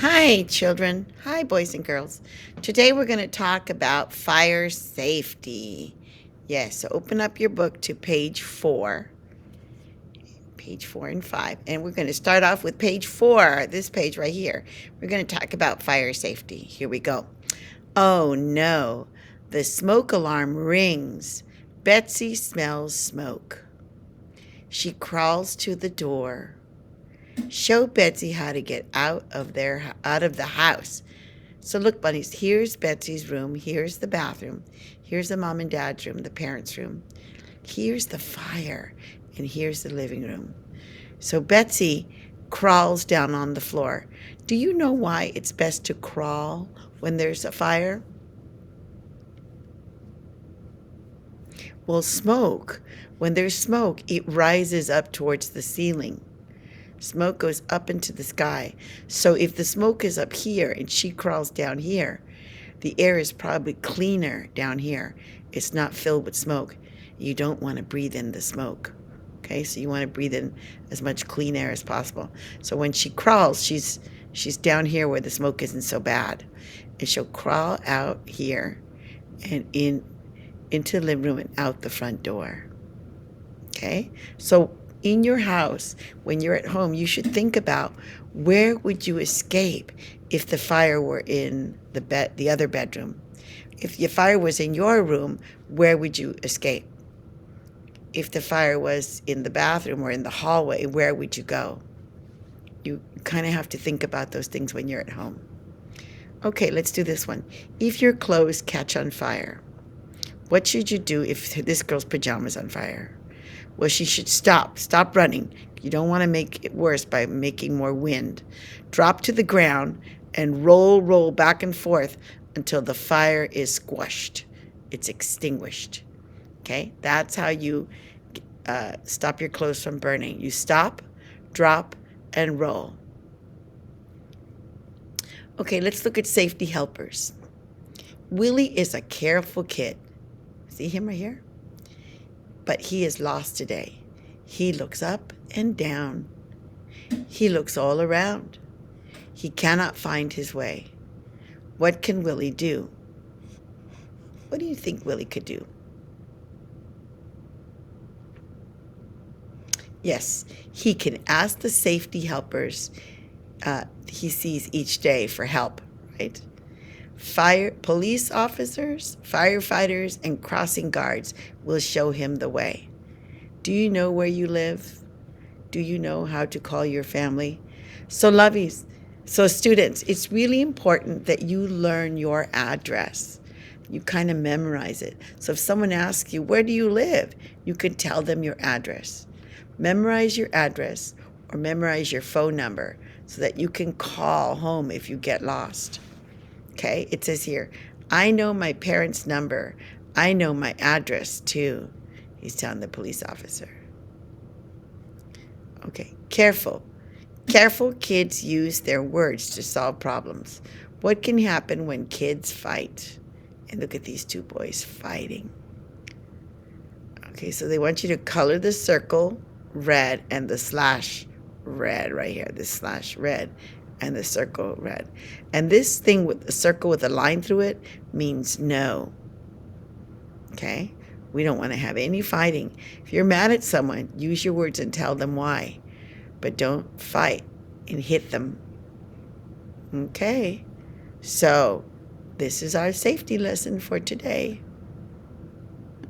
Hi, children. Hi, boys and girls. Today we're going to talk about fire safety. Yes, so open up your book to page 4 and 5. And we're going to start off with page 4, this page right here. We're going to talk about fire safety. Here we go. Oh no, the smoke alarm rings. Betsy smells smoke. She crawls to the door. Show Betsy how to get out of the house. So look, bunnies, here's Betsy's room. Here's the bathroom. Here's the mom and dad's room, the parents' room. Here's the fire. And here's the living room. So Betsy crawls down on the floor. Do you know why it's best to crawl when there's a fire? Well, when there's smoke, it rises up towards the ceiling. Smoke goes up into the sky. So if the smoke is up here and she crawls down here, the air is probably cleaner down here. It's not filled with smoke. You don't want to breathe in the smoke. Okay, so you want to breathe in as much clean air as possible. So when she crawls, she's down here where the smoke isn't so bad. And she'll crawl out here and into the living room and out the front door. Okay? So in your house, when you're at home, you should think about where would you escape if the fire were in the other bedroom. If the fire was in your room, where would you escape? If the fire was in the bathroom or in the hallway, where would you go? You kind of have to think about those things when you're at home. Okay, let's do this one. If your clothes catch on fire, what should you do if this girl's pajamas on fire? Well, she should stop running. You don't want to make it worse by making more wind. Drop to the ground and roll back and forth until the fire is squashed. It's extinguished. Okay, that's how you stop your clothes from burning. You stop, drop, and roll. Okay, let's look at safety helpers. Willie is a careful kid. See him right here? But he is lost today. He looks up and down. He looks all around. He cannot find his way. What can Willie do? What do you think Willie could do? Yes, he can ask the safety helpers he sees each day for help, right? Police officers, firefighters, and crossing guards will show him the way. Do you know where you live? Do you know how to call your family? So lovies, so students, it's really important that you learn your address. You kind of memorize it. So if someone asks you, where do you live? You can tell them your address. Memorize your address or memorize your phone number so that you can call home if you get lost. Okay, it says here, I know my parents' number. I know my address too, he's telling the police officer. Okay, careful. Careful kids use their words to solve problems. What can happen when kids fight? And look at these two boys fighting. Okay, so they want you to color the circle red and the slash red right here, this slash red and the circle red. And this thing with the circle with a line through it means no. Okay? We don't want to have any fighting. If you're mad at someone, use your words and tell them why. But don't fight and hit them. Okay? So, this is our safety lesson for today.